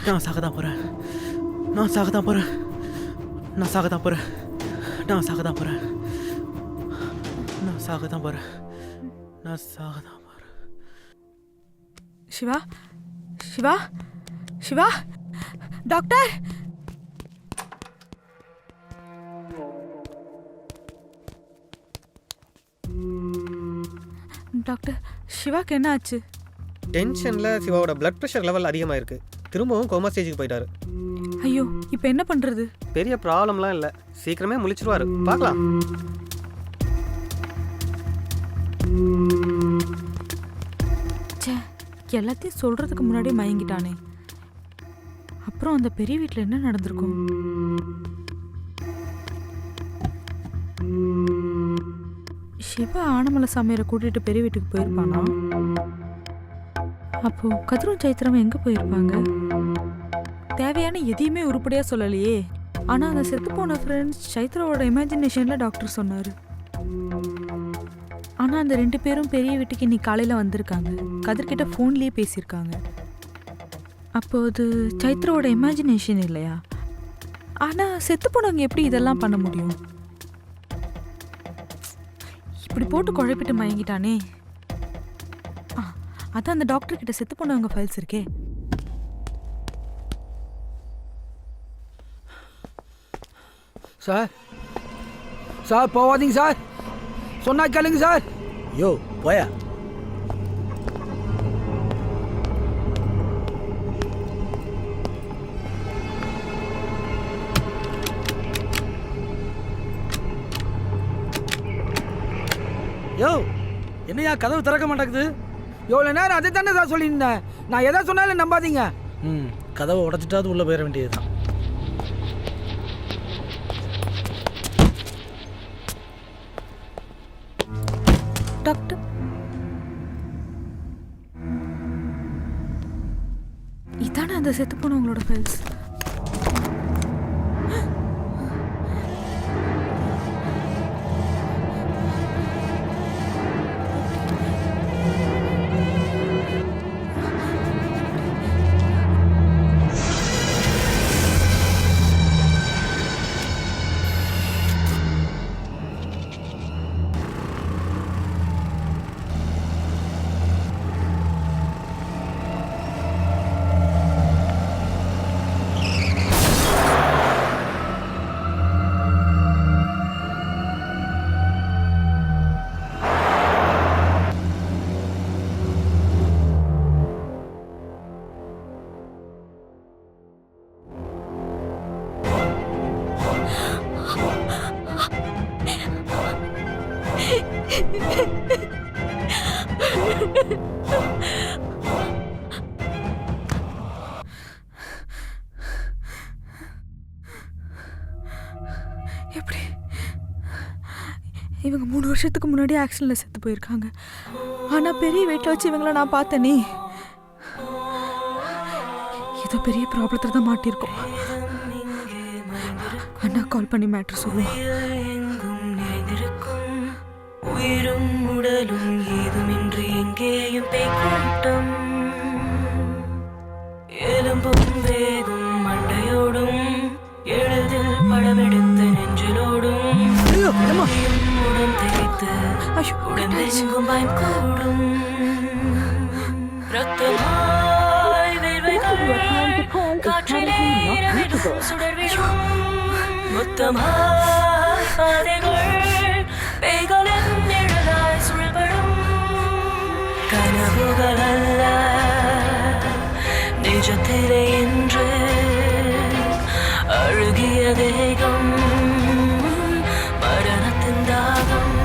நான் சாக தான் போகிறேன். நான் சாக தான் போகிறேன். நான் சாக தான் போகிறேன். நான் சாக தான் போகிறேன். நான் சாக தான் போகிறேன். நான் சாக தான் போகிறேன். சிவா, சிவா, சிவா, டாக்டர். டாக்டர், சிவாக்கு என்ன ஆச்சு? டென்ஷனில் சிவாவோட பிளட் ப்ரெஷர் லெவல் அதிகமாக இருக்குது. திரும்பவும் கோமா ஸ்டேஜுக்கு போயிட்டாரு. ஐயோ, இப்போ என்ன பண்ணுறது? பெரிய ப்ராப்ளம்லாம் இல்லை, சீக்கிரமே முழிச்சிருவாரு. பார்க்கலாம். சே, எல்லாத்தையும் சொல்கிறதுக்கு முன்னாடியே மயங்கிட்டானே. அப்புறம் அந்த பெரிய வீட்டில் என்ன நடந்திருக்கும்? சிவா ஆனமலை சாமியாரை கூட்டிகிட்டு பெரிய வீட்டுக்கு போயிருப்பானா? அப்போ கதிரும் சைத்திரம் எங்கே போயிருப்பாங்க? தேவையான எதையுமே உருப்படியாக சொல்லலையே. ஆனால் அந்த செத்து போன ஃப்ரெண்ட்ஸ் சைத்ராவோட இமேஜினேஷனில் டாக்டர் சொன்னார். ஆனால் அந்த 2 பேரும் பெரிய வீட்டுக்கு இன்னைக்கு காலையில் வந்திருக்காங்க. கதிர்கிட்ட ஃபோன்லேயே பேசியிருக்காங்க. அப்போது சைத்ராவோட இமேஜினேஷன் இல்லையா? ஆனால் செத்து போனவங்க எப்படி இதெல்லாம் பண்ண முடியும்? இப்படி போட்டு குழப்பிட்டு மயங்கிட்டானே. அதான் அந்த டாக்டர் கிட்ட செத்து போனவங்க ஃபைல்ஸ் இருக்கே. சார், சார் போவாதீங்க சார், சொன்னா கேளுங்க சார். யோ போயா. யோ என்னையா கதவு திறக்க மாட்டேங்குது? எவ்வளோ நேரம் அதை தானே சார் சொல்லியிருந்தேன். நான் எதை சொன்னாலும் நம்பாதீங்க. கதவை உடச்சிட்டாவது உள்ளே போயிட வேண்டியதுதான். டாக்டர், இதானே அந்த செத்து போனவங்களோட ஃபைல்ஸ்? எப்படி? இவங்க 3 வருஷத்துக்கு முன்னாடி ஆக்சிடென்ட்ல செத்து போயிருக்காங்க. ஆனா பெரிய வீட்டில் வச்சு இவங்கள நான் பார்த்தேனே. ஏதோ பெரிய ப்ராப்ளத்தில் தான் மாட்டிருக்கோம். அண்ணா கால் பண்ணி மேட்ரு சொல்லுவோம். உயிரும் உடலும் ஏதுமின்றி எங்கேயும் பேய்கூட்டம், எலும்பும் வேகும் மண்டையோடும் எழுதில் படமெடுத்து நெஞ்சிலோடும் உடன் தெரித்து உடம்பெங்கும் பயம் கூடும். ரத்தமாய் வேர்வைகள் காற்றிலே இரவிலும் சுடர்விடும். மொத்தமாய் பாதைகள் பேய்களின் நிழலாய் சுழல்படும். கனவுகள் அல்ல நிஜத்திலே என்று அழுகிய தேகம், மரணத்தின் தாகம்,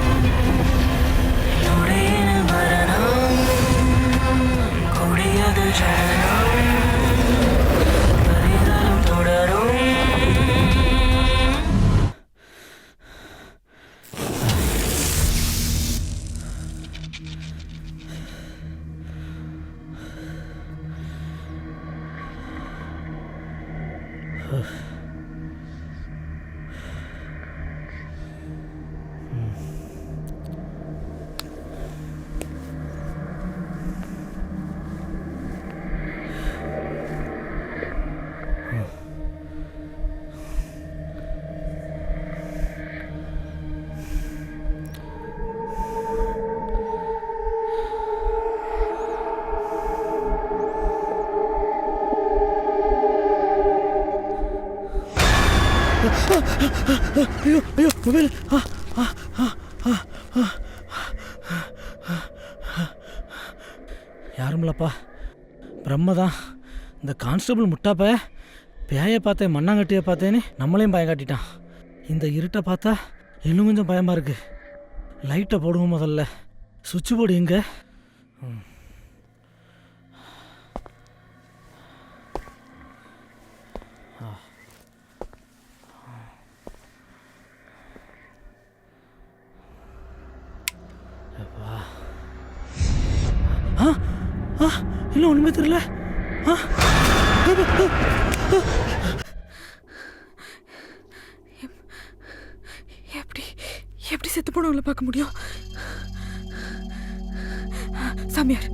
நொடியின மரணம், கொடியது ஜனனம், பரிதலும் தொடரும். ஐயோ ஐயோ மொபைல் யாருமில்லப்பா பிரம்மதான். இந்த கான்ஸ்டபிள் முட்டாப்ப பேயை பார்த்தேன் மண்ணாங்கட்டியை பார்த்தேன்னு நம்மளையும் பயம் காட்டிட்டான். இந்த இருட்டை பார்த்தா இன்னும் கொஞ்சம் பயமாக இருக்கு. லைட்டை போடுவோம் முதல்ல. சுவிட்ச் போர்டு எங்க? இன்னும் ஒன்றுமே தெரியல. எப்படி எப்படி செத்து போனவங்களை பார்க்க முடியும்? சாமியார்,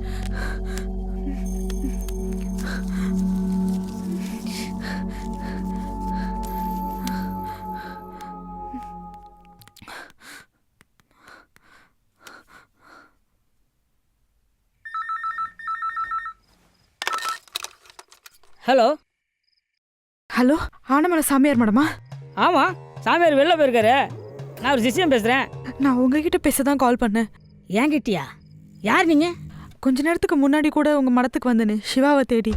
ஹலோ ஹலோ, ஆனமலை சாமியார் மேடமா? ஆமாம், சாமியார் வெளில போயிருக்காரு. நான் ஒரு சிஷ்யம் பேசுகிறேன். நான் உங்ககிட்ட பேச தான் கால் பண்ணேன். ஏங்கிட்டியா? யார் நீங்கள்? கொஞ்ச நேரத்துக்கு முன்னாடி கூட உங்கள் மடத்துக்கு வந்தேனே, சிவாவை தேடி.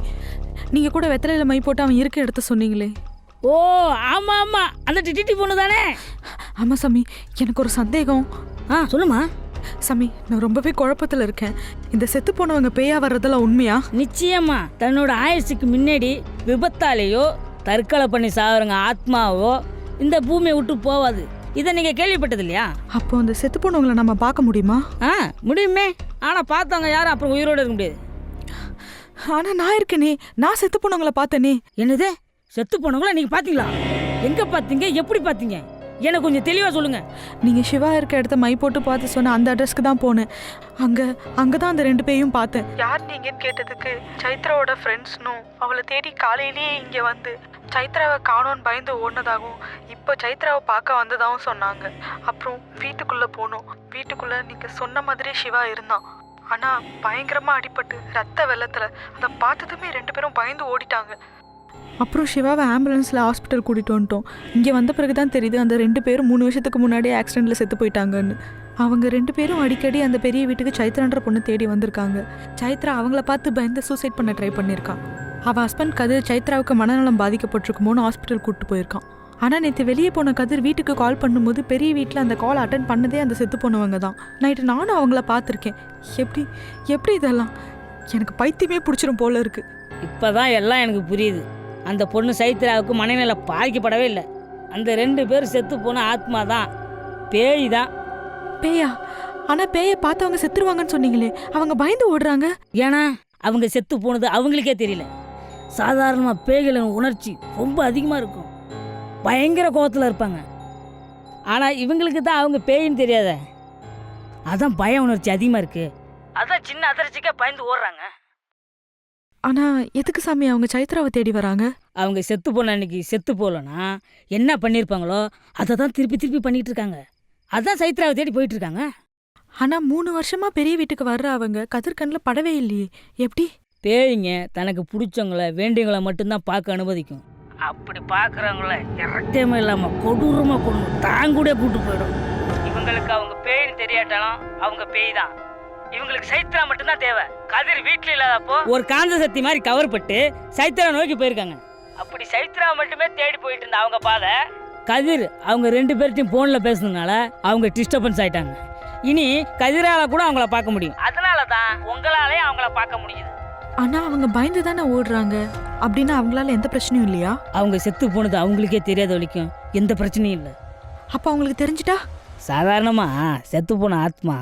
நீங்கள் கூட வெத்தலையில் மை போட்டு அவன் இருக்க இடத்த சொன்னீங்களே. ஓ ஆமாம் ஆமாம், அந்த டிடி பொண்ணு தானே? ஆமாம் சாமி, எனக்கு ஒரு சந்தேகம். சொல்லுமா. சாமி, நான் ரொம்பவே குழப்பத்தில் இருக்கேன். இந்த செத்து போனவங்க பேயா வர்றதெல்லாம் உண்மையா? நிச்சயமா தன்னோட ஆயுசுக்கு முன்னாடி விபத்தாலேயோ தற்கொலை பண்ணி சாகுறவங்க ஆத்மாவோ இந்த பூமியை விட்டு போவாது. இதை நீங்கள் கேள்விப்பட்டது இல்லையா? அப்போ அந்த செத்து போனவங்களை நம்ம பார்க்க முடியுமா? முடியுமே. ஆனால் பார்த்தவங்க யாரும் அப்புறம் உயிரோடு இருக்க முடியாது. ஆனால் நான் இருக்கேனே, நான் செத்து போனவங்களை பார்த்தேனே. என்னது? செத்து போனவங்கள நீங்கள் பார்த்தீங்களா? எங்கே பார்த்தீங்க? எப்படி பார்த்தீங்க? எனக்கு கொஞ்சம் தெளிவாக சொல்லுங்கள். நீங்கள் சிவா இருக்க இடத்த மை போட்டு பார்த்து சொன்ன அந்த அட்ரஸ்க்கு தான் போனேன். அங்கே தான் அந்த 2 பேரையும் பார்த்தேன். யார் நீங்கன்னு கேட்டதுக்கு சைத்ராவோட ஃப்ரெண்ட்ஸ்னும் அவளை தேடி காலையிலேயே இங்கே வந்து சைத்ராவை காணோன்னு பயந்து ஓடினதாகவும் இப்போ சைத்ராவை பார்க்க வந்ததாகவும் சொன்னாங்க. அப்புறம் வீட்டுக்குள்ளே போனோம். வீட்டுக்குள்ளே நீங்கள் சொன்ன மாதிரி சிவா இருந்தான். ஆனால் பயங்கரமாக அடிபட்டு ரத்த வெள்ளத்தில் அதை பார்த்ததுமே 2 பேரும் பயந்து ஓடிட்டாங்க. அப்புறம் சிவாவை ஆம்புலன்ஸில் ஹாஸ்பிட்டல் கூட்டிகிட்டு வந்துட்டோம். இங்கே வந்த பிறகு தான் தெரியுது அந்த 2 பேரும் 3 வருஷத்துக்கு முன்னாடியே ஆக்சிடெண்ட்டில் செத்து போயிட்டாங்கன்னு. அவங்க 2 பேரும் அடிக்கடி அந்த பெரிய வீட்டுக்கு சைத்ரான்ற பொண்ணு தேடி வந்திருக்காங்க. சைத்ரா அவங்கள பார்த்து பயந்து சூசைட் பண்ண ட்ரை பண்ணியிருக்கான். அவள் ஹஸ்பண்ட் கதிர் சைத்ராவுக்கு மனநலம் பாதிக்கப்பட்டிருக்குமோன்னு ஹாஸ்பிட்டல் கூப்பிட்டு போயிருக்கான். ஆனால் நேற்று வெளியே போன கதிர் வீட்டுக்கு கால் பண்ணும்போது பெரிய வீட்டில் அந்த கால் அட்டன் பண்ணதே அந்த செத்து போனவங்க தான். நைட்டு நானும் அவங்கள பார்த்துருக்கேன். எப்படி இதெல்லாம்? எனக்கு பைத்தியமே பிடிச்சிரும் போல இருக்குது. இப்போ தான் எல்லாம் எனக்கு புரியுது. அந்த பொண்ணு சைத்ராவுக்கு மனநிலை பாதிக்கப்படவே இல்லை. அந்த 2 பேர் செத்து போன ஆத்மா தான், பேய் தான். பேயா? ஆனால் பேயை பார்த்தவங்க செத்துருவாங்கன்னு சொன்னீங்களே, அவங்க பயந்து ஓடுறாங்க. ஏன்னா அவங்க செத்து போனது அவங்களுக்கே தெரியல. சாதாரணமாக பேய்களின் உணர்ச்சி ரொம்ப அதிகமாக இருக்கும், பயங்கர கோபத்தில் இருப்பாங்க. ஆனால் இவங்களுக்கு தான் அவங்க பேயின்னு தெரியாத, அதான் பய உணர்ச்சி அதிகமாக இருக்குது. அதான் சின்ன அதிர்ச்சிக்கே பயந்து ஓடுறாங்க. ஆனால் எதுக்கு சாமி அவங்க சைத்ராவை தேடி வராங்க? அவங்க செத்து போன அன்னைக்கு செத்து போகலன்னா என்ன பண்ணியிருப்பாங்களோ அதை தான் திருப்பி பண்ணிகிட்டு இருக்காங்க. அதான் சைத்ராவை தேடி போயிட்டு இருக்காங்க. ஆனால் 3 வருஷமா பெரிய வீட்டுக்கு வர்ற அவங்க கதிர்கண்ணில் படவே இல்லையே, எப்படி? பேய்ங்க தனக்கு பிடிச்சவங்கள வேண்டியவங்கள மட்டும்தான் பார்க்க அனுமதிக்கும். அப்படி பார்க்குறவங்கள இறக்கமே இல்லாமல் கொடூரமாக கொண்டு தாங்கூட கூட்டு போயிடும். இவங்களுக்கு அவங்க பேய்னு தெரியாட்டாலும் அவங்க பேய் தான். இவங்களுக்கு சைத்ரா மட்டும்தான் தேவை. கதிர் வீட்டில் இல்லாதப்போ ஒரு காந்த சக்தி மாதிரி கவர் பட்டு சைத்ரா நோக்கி போயிருக்காங்க. அப்படி சைத்ரா மட்டுமே தேடி போயிட்டு இருந்த அவங்க பாதை கதிர் அவங்க 2 பேர்ட்டையும் ஃபோனில் பேசுனதுனால அவங்க டிஸ்டர்பன்ஸ் ஆயிட்டாங்க. இனி கதிரால கூட அவங்கள பார்க்க முடியும். அதனால தான் உங்களாலே அவங்கள பார்க்க முடியுது. ஆனால் அவங்க பயந்து தானே ஓடுறாங்க. அப்படின்னா அவங்களால எந்த பிரச்சனையும் இல்லையா? அவங்க செத்து போனது அவங்களுக்கே தெரியாத வரைக்கும் எந்த பிரச்சனையும் இல்லை. அப்போ அவங்களுக்கு தெரிஞ்சிட்டா? சாதாரணமாக செத்து போன ஆத்மா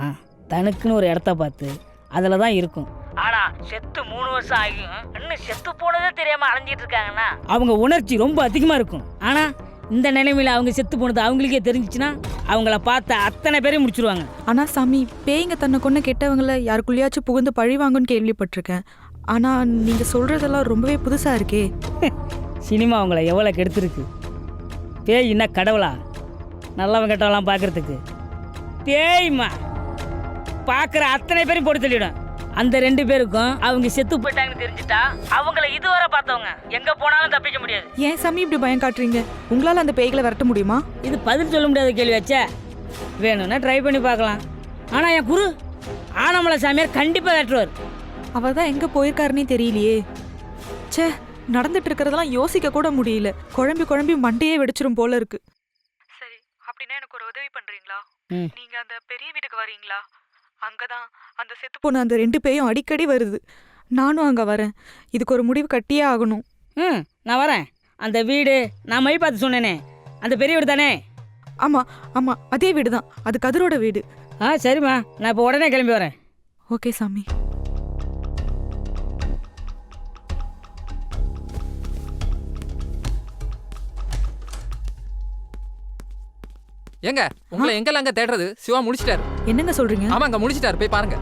தனக்குன்னு ஒரு இடத்த பார்த்து அதில் தான் இருக்கும். ஆனால் செத்து 3 வருஷம் ஆகியும் இன்னும் செத்து போனதே தெரியாமல் அலைஞ்சிட்டு இருக்காங்கன்னா அவங்க உணர்ச்சி ரொம்ப அதிகமாக இருக்கும். ஆனால் இந்த நிலைமையில் அவங்க செத்து போனது அவங்களுக்கே தெரிஞ்சிச்சுன்னா அவங்கள பார்த்த அத்தனை பேரையும் முடிச்சிருவாங்க. ஆனால் சாமி, பேய்ங்க தன்னை கொண்டு கெட்டவங்களை யாருக்குள்ளேயாச்சும் புகுந்து பழிவாங்கன்னு கேள்விப்பட்டிருக்கேன். ஆனால் நீங்கள் சொல்கிறதெல்லாம் ரொம்பவே புதுசாக இருக்கே. சினிமா அவங்கள எவ்வளோ கெடுத்துருக்கு. பேய் என்ன கடவுளா? நல்லவன் கெட்டவெல்லாம் பார்க்குறதுக்கு பேய்மா பார்க்குற அத்தனை பேரையும் போட்டு தள்ளிவிடும். அந்த 2 பேருக்கும் அவங்க செத்து போயிட்டாங்கன்னு தெரிஞ்சுட்டா அவங்கள இதுவரை பார்த்தவங்க எங்க போனாலும் தப்பிக்க முடியாது. ஏன் சாமி இப்படி பயம் காட்டுறீங்க? உங்களால் அந்த பேய்களை விரட்ட முடியுமா? இது பதில் சொல்ல முடியாத கேள்வி வச்சே. வேணும்னா ட்ரை பண்ணி பார்க்கலாம். ஆனால் என் குரு ஆனமலை சாமியார் கண்டிப்பாக வெட்டுவார். அவர் தான் எங்கே போயிருக்காருன்னே தெரியலையே. ச்சே, நடந்துட்டு இருக்கிறதெல்லாம் யோசிக்க கூட முடியல. குழம்பி குழம்பி மண்டையே வெடிச்சிரும் போல இருக்கு. சரி, அப்படின்னா எனக்கு ஒரு உதவி பண்றீங்களா? நீங்க அந்த பெரிய வீட்டுக்கு வரீங்களா? அங்கதான் அந்த செத்து போன அந்த 2 பேயும் அடிக்கடி வருது. நானும் அங்க வரேன். இதுக்கு ஒரு முடிவு கட்டியே ஆகணும். நான் வரேன். அந்த வீடு நான் மை பார்த்து சொன்னேனே, அந்த பெரிய வீடு தானே? ஆமா ஆமா, அதே வீடு தான். அது கதிரோட வீடு. சரிம்மா, நான் இப்போ உடனே கிளம்பி வரேன். ஓகே சாமி. ஏங்க உங்களை எங்கெல்லாம் அங்க தேடுறது? சிவா முடிச்சிட்டாரு. என்னங்க சொல்றீங்க? ஆமாங்க முடிச்சிட்டாரு, போய் பாருங்க.